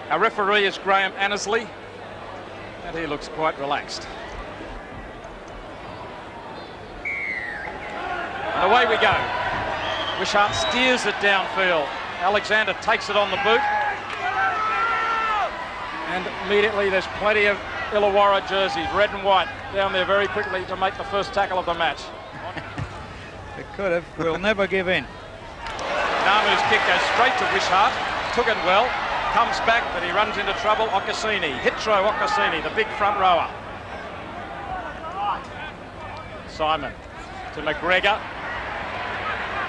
Our referee is Graham Annesley, and he looks quite relaxed. And away we go. Wishart steers it downfield. Alexander takes it on the boot. And immediately there's plenty of Illawarra jerseys, red and white, down there very quickly to make the first tackle of the match. It could have. We'll never give in. Ngamu's kick goes straight to Wishart. Took it well. Comes back, but he runs into trouble. Okesene. Hit throw Okesene, the big front rower. Simon to McGregor,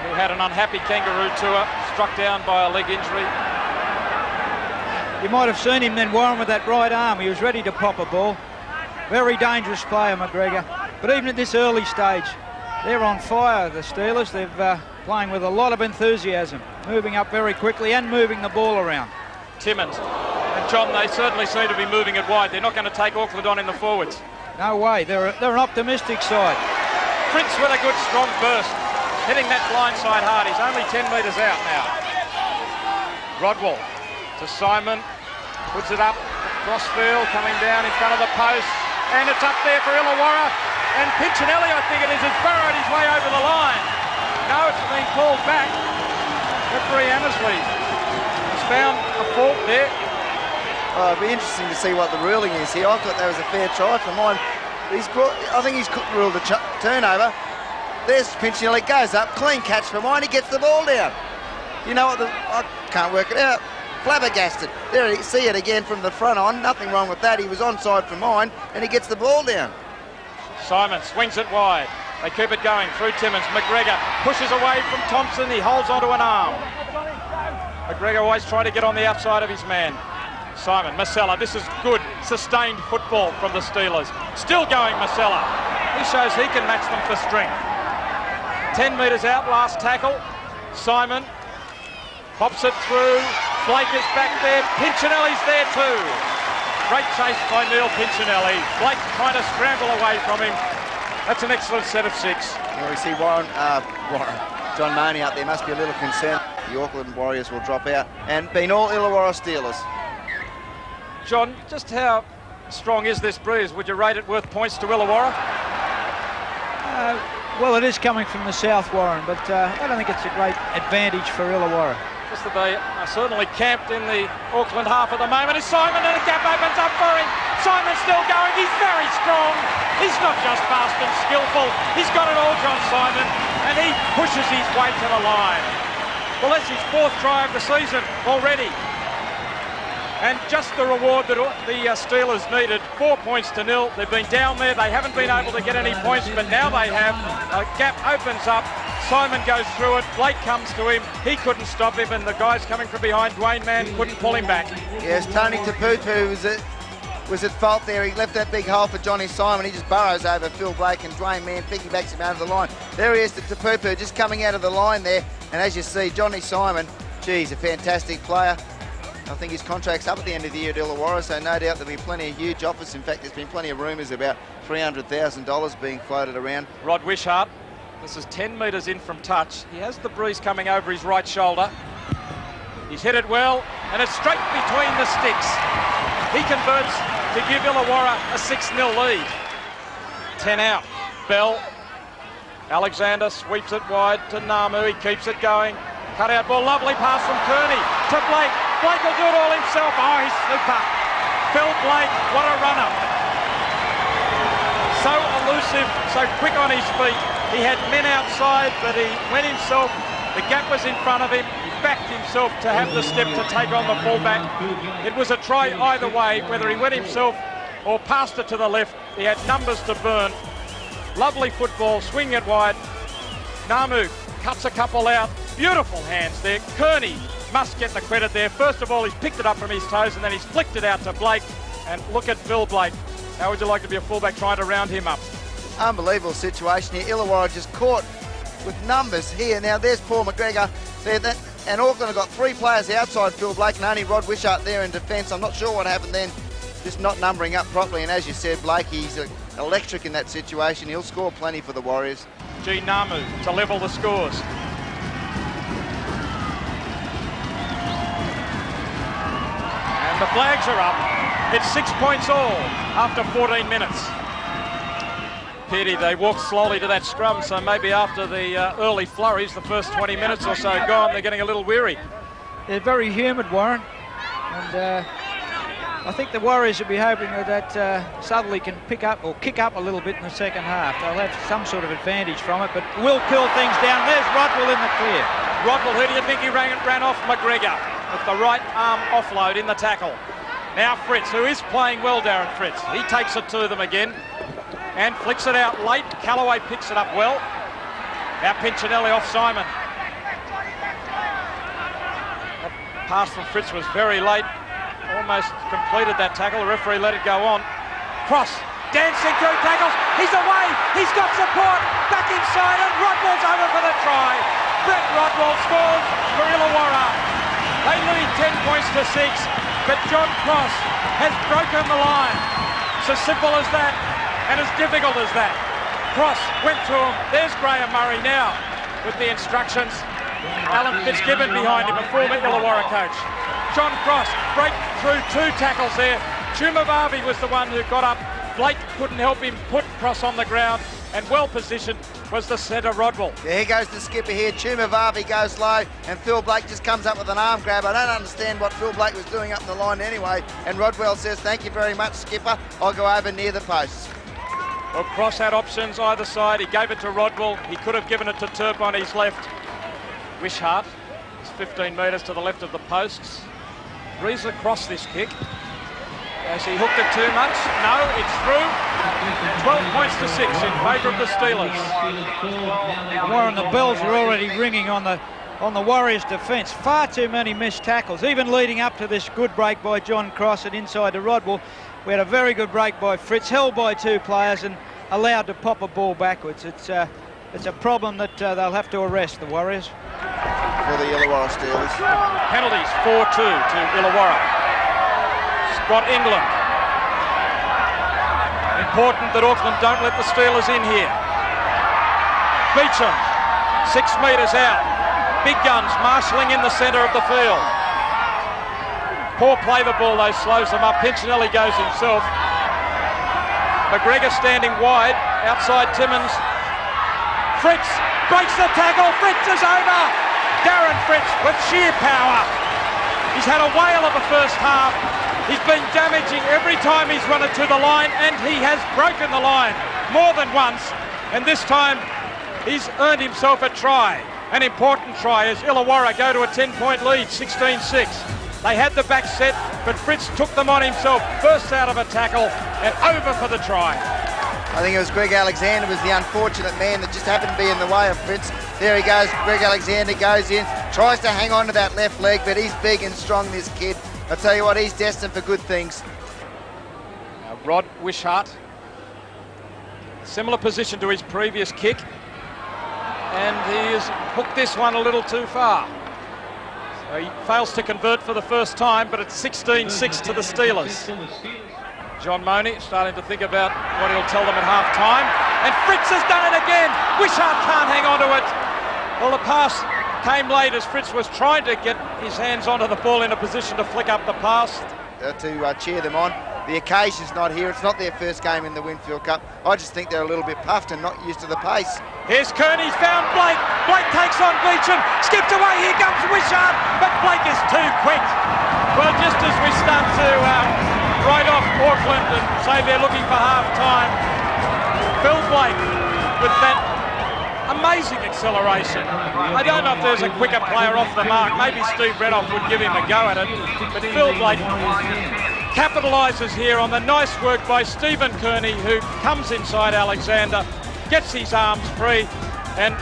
who had an unhappy kangaroo tour, struck down by a leg injury. You might have seen him then, Warren, with that right arm. He was ready to pop a ball. Very dangerous player, McGregor. But even at this early stage, they're on fire, the Steelers. They're playing with a lot of enthusiasm, moving up very quickly and moving the ball around. Timmins and John, they certainly seem to be moving it wide. They're not going to take Auckland on in the forwards. No way. They're an optimistic side. Fritz with a good strong burst, hitting that blind side hard. He's only 10 metres out now. Rodwell to Simon, puts it up, crossfield, coming down in front of the post, and it's up there for Illawarra, and Piccinelli, I think it is, has burrowed his way over the line. No, it's been called back. Referee Annesley has found a fault there. Oh, it'll be interesting to see what the ruling is here. I thought that was a fair try for mine. I think he's ruled a turnover. There's Piccinelli, goes up, clean catch for mine, he gets the ball down. You know what, I can't work it out. Flabbergasted. There you see it again from the front on. Nothing wrong with that. He was onside for mine, and he gets the ball down. Simon swings it wide. They keep it going through Timmins. McGregor pushes away from Thompson. He holds onto an arm. McGregor always trying to get on the outside of his man. Simon, Masella. This is good, sustained football from the Steelers. Still going, Masella. He shows he can match them for strength. 10 metres out, last tackle. Simon pops it through. Blake is back there. Piccinelli's there too. Great chase by Neil Piccinelli. Blake trying to scramble away from him. That's an excellent set of 6. Well, we see John Mann out there must be a little concerned. The Auckland Warriors will drop out and been all Illawarra Steelers. John, just how strong is this breeze? Would you rate it worth points to Illawarra? Well, it is coming from the south, Warren, but I don't think it's a great advantage for Illawarra. Just that they are certainly camped in the Auckland half at the moment. Is Simon, and a gap opens up for him. Simon's still going. He's very strong. He's not just fast and skillful. He's got it all, John Simon, and he pushes his way to the line. Well, that's his 4th try of the season already. And just the reward that the Steelers needed, 4 points to 0. They've been down there. They haven't been able to get any points, but now they have. A gap opens up. Simon goes through it. Blake comes to him. He couldn't stop him, and the guys coming from behind, Dwayne Mann, couldn't pull him back. Yes, Tony Tapupu was at fault there. He left that big hole for Johnny Simon. He just burrows over Phil Blake, and Dwayne Mann piggybacks him out of the line. There he is to Tapupu, just coming out of the line there. And as you see, Johnny Simon, geez, a fantastic player. I think his contract's up at the end of the year at Illawarra, so no doubt there'll be plenty of huge offers. In fact, there's been plenty of rumours about $300,000 being floated around. Rod Wishart, this is 10 metres in from touch. He has the breeze coming over his right shoulder. He's hit it well, and it's straight between the sticks. He converts to give Illawarra a 6-0 lead. 10 out. Bell. Alexander sweeps it wide to Ngamu. He keeps it going. Cut out ball. Lovely pass from Kearney to Blake. Blake will do it all himself. Oh, he's super. Phil Blake, what a runner. So elusive, so quick on his feet. He had men outside, but he went himself. The gap was in front of him. He backed himself to have the step to take on the fullback. It was a try either way, whether he went himself or passed it to the left. He had numbers to burn. Lovely football, swinging it wide. Ngamu cuts a couple out. Beautiful hands there. Kearney must get the credit there. First of all, he's picked it up from his toes, and then he's flicked it out to Blake. And look at Phil Blake. How would you like to be a fullback trying to round him up? Unbelievable situation here. Illawarra just caught with numbers here. Now there's Paul McGregor there, and Auckland have got 3 players outside Phil Blake and only Rod Wishart there in defence. I'm not sure what happened then, just not numbering up properly. And as you said, Blake, he's electric in that situation. He'll score plenty for the Warriors. Ngamu to level the scores. And The flags are up. It's 6 points all after 14 minutes. Pity they walked slowly to that scrum, so maybe after the early flurries, the first 20 minutes or so gone, they're getting a little weary. They're very humid, Warren, and I think the Warriors will be hoping that Southerly can pick up or kick up a little bit in the second half. They'll have some sort of advantage from it, but will cool things down. There's Rodwell in the clear. Rodwell, who do you think he ran off McGregor with the right arm offload in the tackle? Now Fritz, who is playing well, Darren Fritz. He takes it to them again and flicks it out late. Callaway picks it up well. Now Piccinelli off Simon. That pass from Fritz was very late. Almost completed that tackle. The referee let it go on. Cross, dancing through tackles. He's away. He's got support. Back inside and Rodwell's over for the try. Brett Rodwell scores for Illawarra. They lead 10 points to 6, but John Cross has broken the line. It's as simple as that and as difficult as that. Cross went to him. There's Graham Murray now with the instructions. Alan Fitzgibbon behind him, a former Illawarra coach. John Cross break through 2 tackles there. Tuimavave was the one who got up. Blake couldn't help him put Cross on the ground, and well positioned was the centre Rodwell. Yeah, here goes the skipper here. Tuimavave goes low, and Phil Blake just comes up with an arm grab. I don't understand what Phil Blake was doing up in the line anyway, and Rodwell says, "Thank you very much, skipper. I'll go over near the posts." Well, Cross had options either side. He gave it to Rodwell. He could have given it to Terp on his left. Wishart is 15 metres to the left of the posts. Breeze across this kick. Has he hooked it too much? No, it's through. 12 points to 6 in favour of the Steelers. Warren, the bells are already ringing on the Warriors' defence. Far too many missed tackles, even leading up to this good break by John Cross and inside to Rodwell. We had a very good break by Fritz, held by 2 players and allowed to pop a ball backwards. It's a problem that they'll have to arrest, the Warriors. For the Illawarra Steelers. Penalties 4-2 to Illawarra. Scott England. Important that Auckland don't let the Steelers in here. Beauchamp, 6 metres out. Big guns marshalling in the centre of the field. Poor play the ball though, slows them up. Piccinelli goes himself. McGregor standing wide outside Timmins. Fritz breaks the tackle. Fritz is over. Darren Fritz with sheer power. He's had a whale of a first half. He's been damaging every time he's run it to the line, and he has broken the line more than once. And this time he's earned himself a try. An important try as Illawarra go to a 10-point lead, 16-6. They had the back set, but Fritz took them on himself, bursts out of a tackle and over for the try. I think it was Greg Alexander was the unfortunate man that just happened to be in the way of Fritz. There he goes. Greg Alexander goes in, tries to hang on to that left leg, but he's big and strong, this kid. I tell you what, he's destined for good things. Now Rod Wishart, similar position to his previous kick, and he has hooked this one a little too far. So he fails to convert for the first time, but it's 16-6 to the Steelers. John Money starting to think about what he'll tell them at half-time. And Fritz has done it again. Wishart can't hang on to it. Well, the pass came late as Fritz was trying to get his hands onto the ball in a position to flick up the pass. To cheer them on. The occasion's not here. It's not their first game in the Winfield Cup. I just think they're a little bit puffed and not used to the pace. Here's Kearney's found Blake. Blake takes on Beauchamp. Skipped away. Here comes Wishart. But Blake is too quick. Well, just as we start to write off Auckland and say they're looking for half-time, Phil Blake with that amazing acceleration. I don't know if there's a quicker player off the mark. Maybe Steve Renoff would give him a go at it. But Phil Blake capitalises here on the nice work by Stephen Kearney, who comes inside Alexander, gets his arms free, and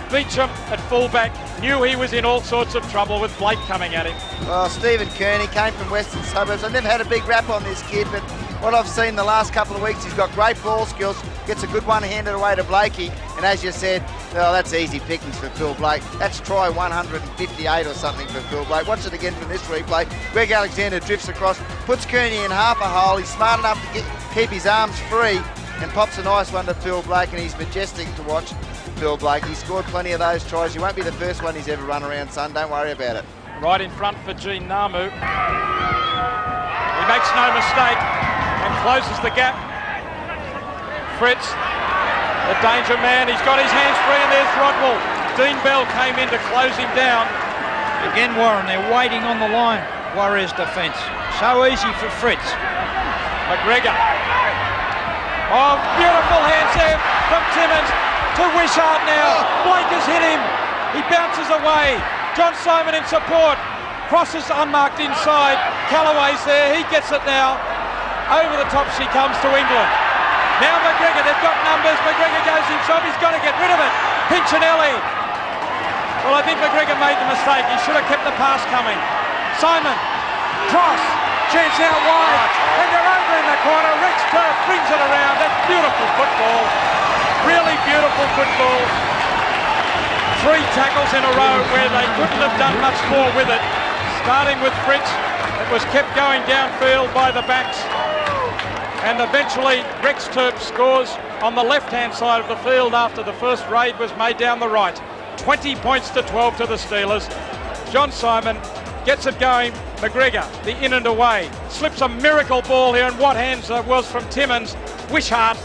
Beauchamp at fullback knew he was in all sorts of trouble with Blake coming at him. Well, Stephen Kearney came from Western Suburbs. I've never had a big rap on this kid, but what I've seen the last couple of weeks, he's got great ball skills, gets a good one handed away to Blakey, and as you said, well, that's easy pickings for Phil Blake. That's try 158 or something for Phil Blake. Watch it again from this replay. Greg Alexander drifts across, puts Kearney in half a hole. He's smart enough to keep his arms free and pops a nice one to Phil Blake, and he's majestic to watch. Phil Blake, he scored plenty of those tries. He won't be the first one he's ever run around, son. Don't worry about it. Right in front for Ngamu. He makes no mistake and closes the gap. Fritz, the danger man, he's got his hands free, and there's Rodwell. Dean Bell came in to close him down. Again, Warren, they're waiting on the line. Warriors defence. So easy for Fritz. McGregor. Oh, beautiful hands there from Timmins to Wishart now. Blake has hit him. He bounces away. John Simon in support. Crosses unmarked inside. Callaway's there. He gets it now. Over the top she comes to England. Now McGregor, they've got numbers. McGregor goes himself. He's got to get rid of it. Piccinelli. Well, I think McGregor made the mistake. He should have kept the pass coming. Simon. Cross. Chance out wide. And they're over in the corner. Rex Terp brings it around. That's beautiful football. Really beautiful football. 3 tackles in a row where they couldn't have done much more with it. Starting with Fritz. It was kept going downfield by the backs. And eventually Rex Terp scores on the left-hand side of the field after the first raid was made down the right. 20 points to 12 to the Steelers. John Simon gets it going. McGregor, the in and away. Slips a miracle ball here, and what hands there was from Timmins. Wishart.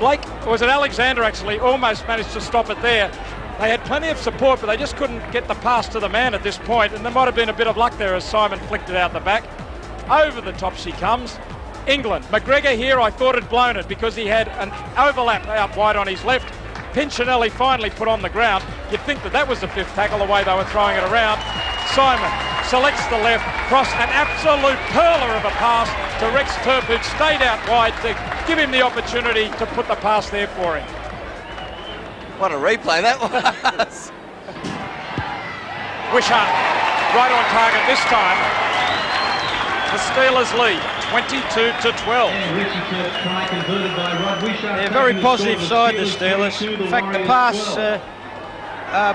Blake, or was it Alexander actually, almost managed to stop it there. They had plenty of support, but they just couldn't get the pass to the man at this point, and there might have been a bit of luck there as Simon flicked it out the back. Over the top she comes. England. McGregor here, I thought had blown it because he had an overlap out wide on his left. Piccinelli finally put on the ground. You'd think that that was the 5th tackle, the way they were throwing it around. Simon selects the left, cross, an absolute perler of a pass to Rex Terp, who'd stayed out wide to give him the opportunity to put the pass there for him. What a replay that was. Wishart right on target this time. The Steelers lead 22 to 12. They're a very positive side, the Steelers. In fact, the pass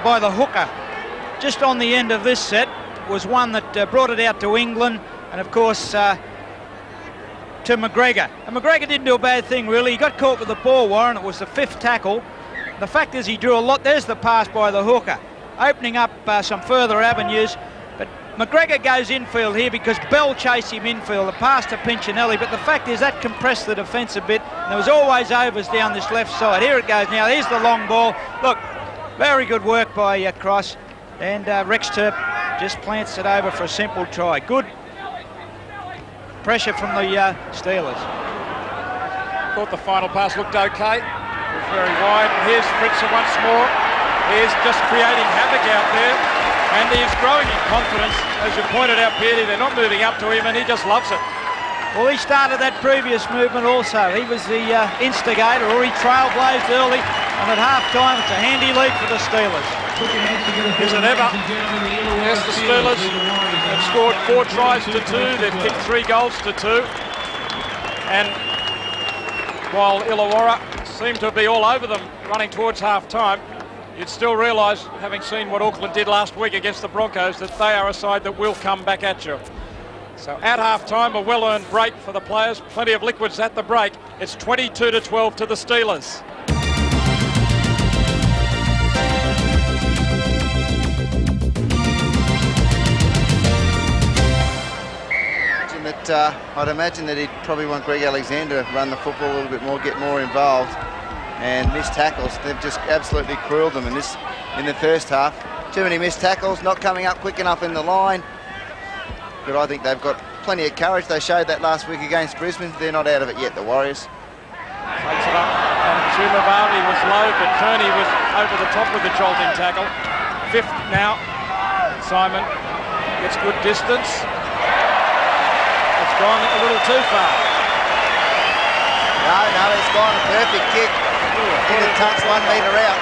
by the hooker just on the end of this set was one that brought it out to England, and of course to McGregor. And McGregor didn't do a bad thing really. He got caught with the ball, Warren. It was the 5th tackle. The fact is he drew a lot. There's the pass by the hooker, opening up some further avenues. But McGregor goes infield here because Bell chased him infield, the pass to Piccinelli. But the fact is that compressed the defence a bit. And there was always overs down this left side. Here it goes now. Here's the long ball. Look, very good work by Cross. And Rex Terp just plants it over for a simple try. Good pressure from the Steelers. Thought the final pass looked okay. It was very wide. Here's Fritz once more. He's just creating havoc out there. And he's growing in confidence. As you pointed out, Peardy, they're not moving up to him, and he just loves it. Well, he started that previous movement also. He was the instigator, or he trailblazed early. And at half-time, it's a handy lead for the Steelers. Is it ever? Yes, the Steelers have scored 4 tries to 2. They've kicked 3 goals to 2. And while Illawarra seemed to be all over them running towards half-time, you'd still realise, having seen what Auckland did last week against the Broncos, that they are a side that will come back at you. So at half-time, a well-earned break for the players. Plenty of liquids at the break. It's 22 to 12 to the Steelers. I'd imagine that he'd probably want Greg Alexander to run the football a little bit more, get more involved, and missed tackles. They've just absolutely cruelled them in the first half. Too many missed tackles, not coming up quick enough in the line. But I think they've got plenty of courage. They showed that last week against Brisbane. They're not out of it yet, the Warriors. Takes it up, and Tuimavave was low, but Kearney was over the top with the jolting tackle. 5th now. Simon gets good distance. It's gone a little too far. No, it's gone. A perfect kick. In the touch, 1 metre out.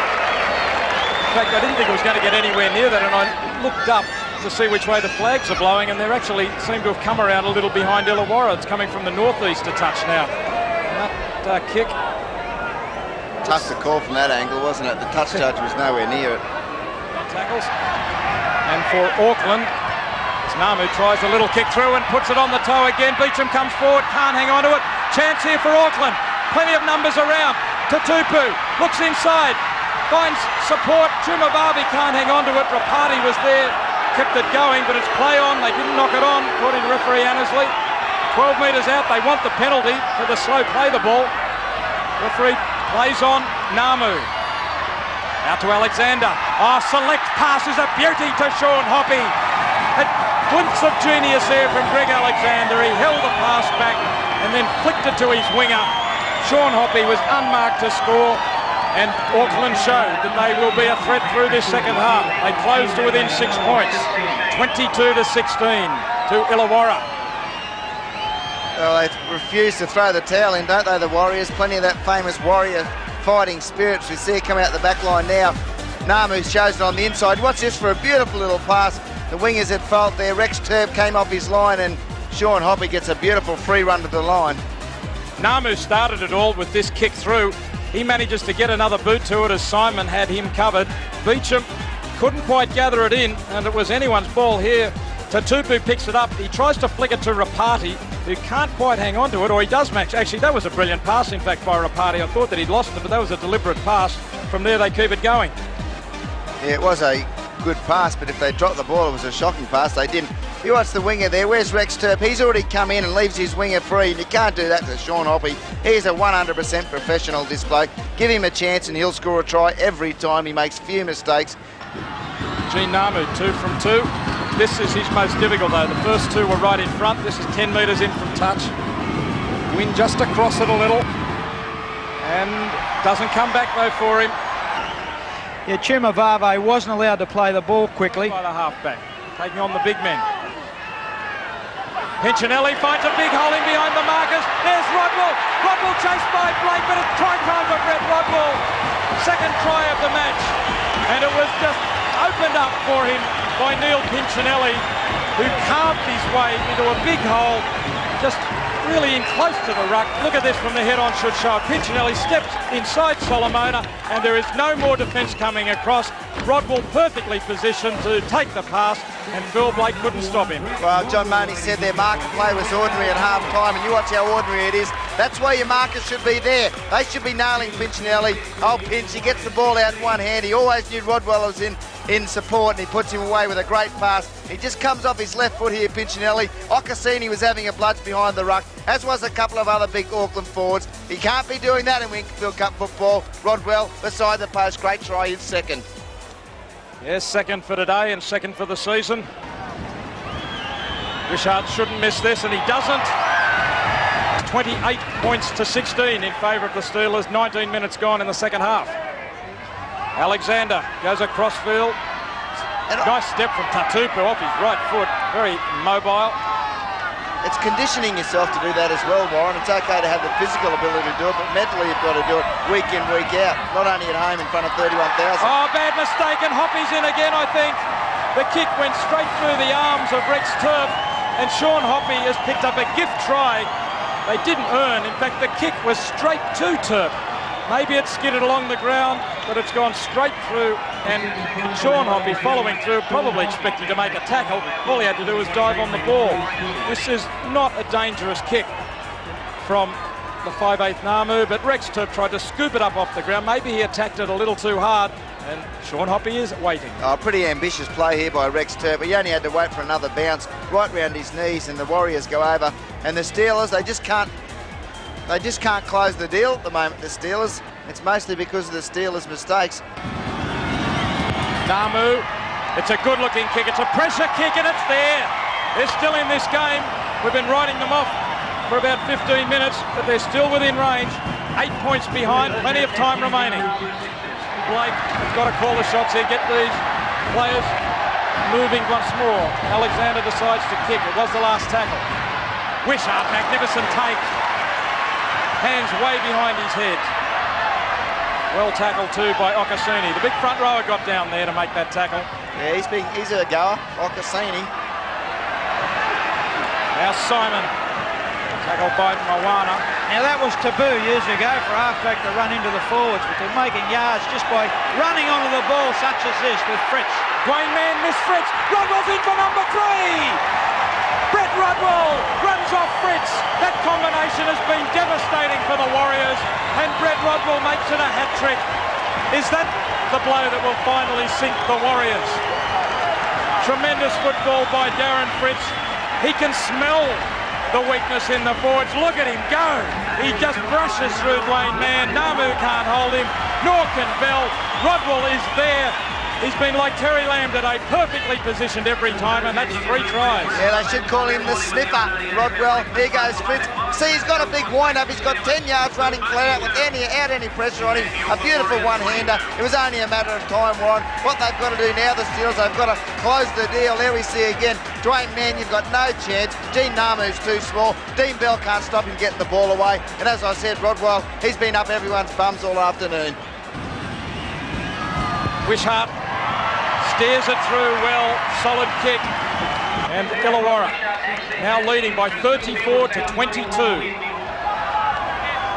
In fact, I didn't think it was going to get anywhere near that, and I looked up to see which way the flags are blowing, and they actually seem to have come around a little behind Illawarra. It's coming from the northeast to touch now. That kick. Tough to call from that angle, wasn't it? The touch judge was nowhere near it. Tackles. And for Auckland, Ngamu tries a little kick through and puts it on the toe again. Beauchamp comes forward, can't hang on to it. Chance here for Auckland. Plenty of numbers around. Tatupu looks inside, finds support. Tuimavave can't hang on to it. Ropati was there, kept it going, but it's play on. They didn't knock it on, according to referee Annesley. 12 metres out. They want the penalty for the slow play the ball. Referee plays on Ngamu. Out to Alexander. Oh, select pass is a beauty to Sean Hoppe. A glimpse of genius there from Greg Alexander. He held the pass back and then flicked it to his winger. Sean Hoppe was unmarked to score, and Auckland showed that they will be a threat through this second half. They closed to within 6 points, 22-16 to Illawarra. Well, they refuse to throw the towel in, don't they, the Warriors? Plenty of that famous Warrior fighting spirits. We see it come out the back line now. Ngamu's chosen on the inside. Watch this for a beautiful little pass. The wingers at fault there. Rex Terp came off his line, and Sean Hoppe gets a beautiful free run to the line. Ngamu started it all with this kick through. He manages to get another boot to it as Simon had him covered. Beauchamp couldn't quite gather it in, and it was anyone's ball here. Tatupu picks it up. He tries to flick it to Ropati, who can't quite hang on to it, or he does, Max. Actually, that was a brilliant pass, in fact, by Ropati. I thought that he'd lost it, but that was a deliberate pass. From there, they keep it going. Yeah, it was a good pass, but if they dropped the ball, it was a shocking pass. They didn't. You watch the winger there. Where's Rex Terp? He's already come in and leaves his winger free, and you can't do that to Sean Hoppe. He's a 100% professional display. Give him a chance, and he'll score a try every time. He makes few mistakes. Ngamu, 2 from 2. This is his most difficult, though. The first two were right in front. This is 10 metres in from touch. Wind just across it a little. And doesn't come back, though, for him. Yeah, Tuimavave wasn't allowed to play the ball quickly. By the halfback, taking on the big men. Piccinelli finds a big hole in behind the markers. There's Rodwell. Rodwell chased by Blake, but it's try time for Brett Rodwell. Second try of the match. And it was just opened up for him by Neil Piccinelli, who carved his way into a big hole, just really in close to the ruck. Look at this from the head-on should show. Piccinelli steps inside Solomona, and there is no more defence coming across. Rodwell perfectly positioned to take the pass, and Phil Blake couldn't stop him. Well, John Marnie said their market play was ordinary at half-time, and you watch how ordinary it is. That's why your markers should be there. They should be nailing Piccinelli. Oh, Pinch, he gets the ball out in one hand. He always knew Rodwell was in support, and he puts him away with a great pass. He just comes off his left foot here, Piccinelli. Okesene was having a bludge behind the ruck, as was a couple of other big Auckland forwards. He can't be doing that in Winfield Cup football. Rodwell beside the post. Great try, his second. Yes, second for today and second for the season. Wishart shouldn't miss this, and he doesn't. 28 points to 16 in favour of the Steelers. 19 minutes gone in the second half. Alexander goes across field. Nice step from Tatupu off his right foot. Very mobile. It's conditioning yourself to do that as well, Warren. It's okay to have the physical ability to do it, but mentally you've got to do it week in, week out. Not only at home in front of 31,000. Oh, bad mistake, and Hoppe's in again, I think. The kick went straight through the arms of Rex Terp, and Sean Hoppe has picked up a gift try. They didn't earn. In fact, the kick was straight to Terp. Maybe it skidded along the ground, but it's gone straight through, and Sean Hoppe following through, probably expecting to make a tackle. All he had to do was dive on the ball. This is not a dangerous kick from the 5'8" Ngamu, but Rex Terp tried to scoop it up off the ground. Maybe he attacked it a little too hard, and Sean Hoppe is waiting. Oh, pretty ambitious play here by Rex Terp. He only had to wait for another bounce right round his knees, and the Warriors go over. And the Steelers, they just can't close the deal at the moment, the Steelers. It's mostly because of the Steelers' mistakes. Ngamu, it's a good-looking kick. It's a pressure kick, and it's there. They're still in this game. We've been writing them off for about 15 minutes, but they're still within range. 8 points behind, plenty of time remaining. Blake has got to call the shots here, get these players moving once more. Alexander decides to kick. It was the last tackle. Wishart, magnificent take. Hands way behind his head. Well tackled too by Okesene. The big front rower got down there to make that tackle. Yeah, he's a goer, Okesene. Now Simon, tackled by Moana. Now that was taboo years ago for halfback to run into the forwards, but they're making yards just by running onto the ball such as this with Fritz. Dwayne Mann missed Fritz. Rodwell's in for number 3. Brett Rodwell runs off Fritz. That combination has been devastating for the Warriors, and Brett Rodwell makes it a hat-trick. Is that the blow that will finally sink the Warriors? Tremendous football by Darren Fritz. He can smell the weakness in the forwards. Look at him go. He just brushes through Dwayne Mann. Ngamu can't hold him, nor can Bell. Rodwell is there. He's been like Terry Lamb today, perfectly positioned every time, and that's 3 tries. Yeah, they should call him the sniffer, Rodwell. Here goes Fritz. See, he's got a big wind-up. He's got 10 yards running flat out without any pressure on him. A beautiful one-hander. It was only a matter of time, Warren. What they've got to do now, the Steelers, they've got to close the deal. There we see again. Dwayne Mann, you've got no chance. Dean Ngamu's too small. Dean Bell can't stop him getting the ball away. And as I said, Rodwell, he's been up everyone's bums all afternoon. Wishart steers it through well, solid kick. And Illawarra now leading by 34 to 22.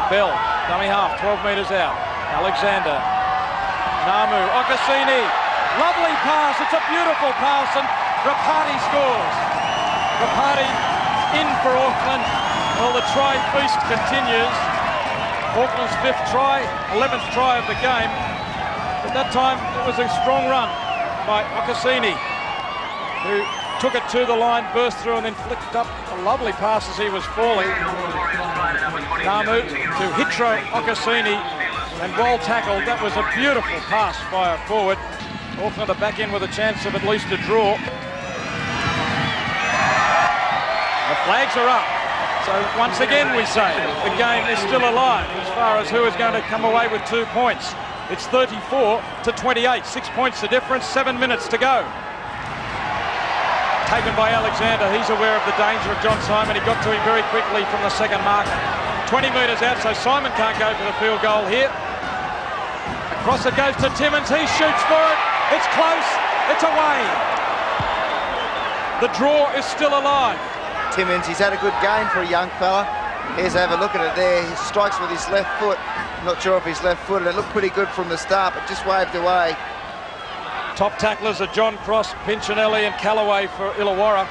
Bell, dummy half, 12 metres out. Alexander, Ngamu, Okesene, lovely pass, it's a beautiful pass, and Ropati scores. Ropati in for Auckland. Well, the try feast continues. Auckland's 5th try, 11th try of the game. At that time, it was a strong run by Okesene, who took it to the line, burst through and then flicked up a lovely pass as he was falling. Ngamu to Hitro Okesene, and well tackled. That was a beautiful pass by a forward. Auckland are back in with a chance of at least a draw. The flags are up. So once again we say the game is still alive as far as who is going to come away with 2 points. It's 34 to 28, 6 points the difference, 7 minutes to go. Taken by Alexander, he's aware of the danger of John Simon. He got to him very quickly from the second mark. 20 metres out, so Simon can't go for the field goal here. Across it goes to Timmins, he shoots for it. It's close, it's away. The draw is still alive. Timmins, he's had a good game for a young fella. Here's have a look at it there. He strikes with his left foot. Not sure if he's left-footed. It looked pretty good from the start, but just waved away. Top tacklers are John Cross, Piccinelli and Callaway for Illawarra.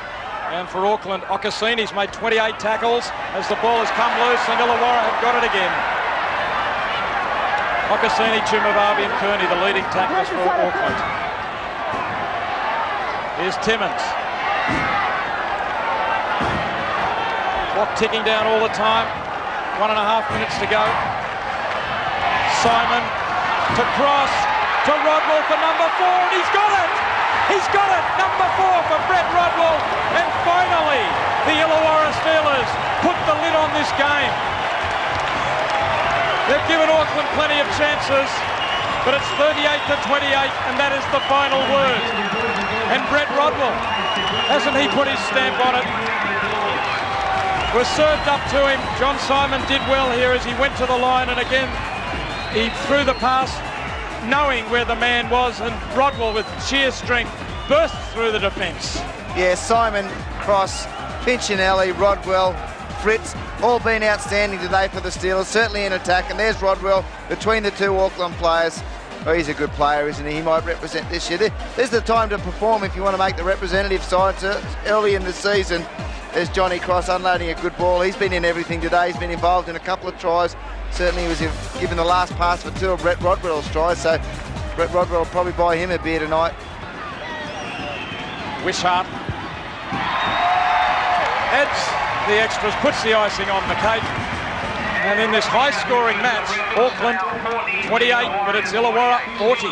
And for Auckland, Okesene's made 28 tackles as the ball has come loose, and Illawarra have got it again. Okesene, Tuimavave and Kearney, the leading tacklers for Auckland. Here's Timmins. Clock ticking down all the time. 1.5 minutes to go. Simon to Cross, to Rodwell for number 4, and he's got it! He's got it! Number 4 for Brett Rodwell, and finally the Illawarra Steelers put the lid on this game. They've given Auckland plenty of chances, but it's 38 to 28, and that is the final word. And Brett Rodwell, hasn't he put his stamp on it? Was served up to him. John Simon did well here as he went to the line, and again he threw the pass knowing where the man was, and Rodwell with sheer strength burst through the defence. Yeah, Simon, Cross, Piccinelli, Rodwell, Fritz, all been outstanding today for the Steelers, certainly in attack, and there's Rodwell between the 2 Auckland players. Oh, he's a good player, isn't he? He might represent this year. This is the time to perform if you want to make the representative side. So early in the season, there's Johnny Cross unloading a good ball. He's been in everything today. He's been involved in a couple of tries. Certainly he was given the last pass for 2 of Brett Rodwell's tries, so Brett Rodwell will probably buy him a beer tonight. Wishart adds the extras, puts the icing on the cake. And in this high-scoring match, Auckland 28, but it's Illawarra 40.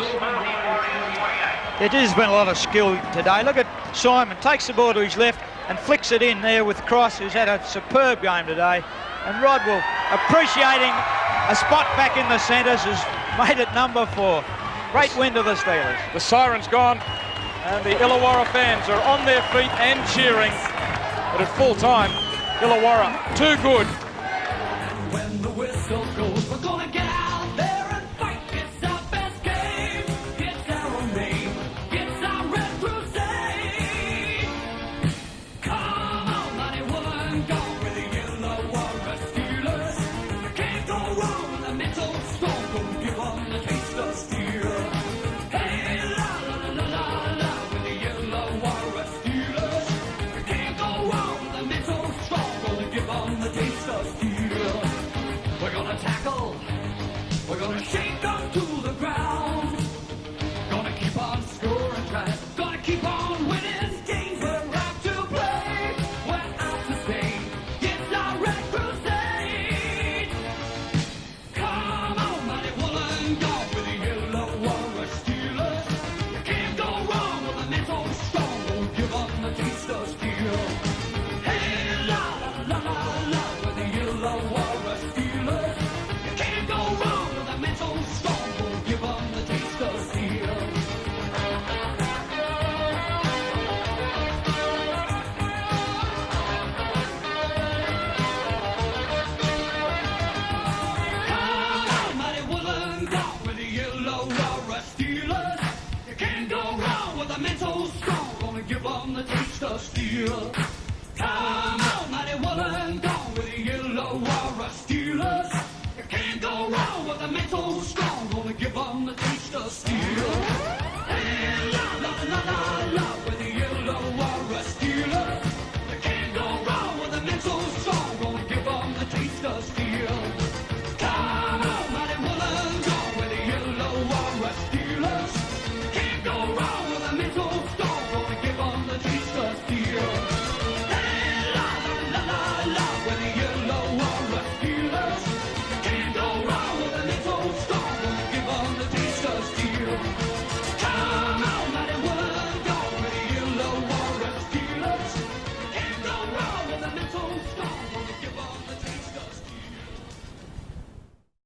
There has been a lot of skill today. Look at Simon, takes the ball to his left and flicks it in there with Cross, who's had a superb game today. And Rodwell, appreciating a spot back in the centres, has made it number 4. Great win to the Steelers. The siren's gone, and the Illawarra fans are on their feet and cheering. But at full time, Illawarra, too good. When the whistle goes, we're gonna get out there and fight. It's our best game. It's our name. It's our red crusade. Come on, 91, go with the Illawarra Steelers. You can't go wrong with the mental strong. Don't give them the taste of steel. Hey, la la la la la with the Illawarra Steelers. You can't go wrong with the mental strong. Gonna give them the taste of Steelers. You can't go wrong with a mental strong. Gonna give them the taste of steel. Come on, mighty Wollongong with the Illawarra Steelers. You can't go wrong with a mental strong. Gonna give them the taste of steel. And la la la la la with the Illawarra Steelers. You can't go wrong with a mental strong. Gonna give them the taste of steel.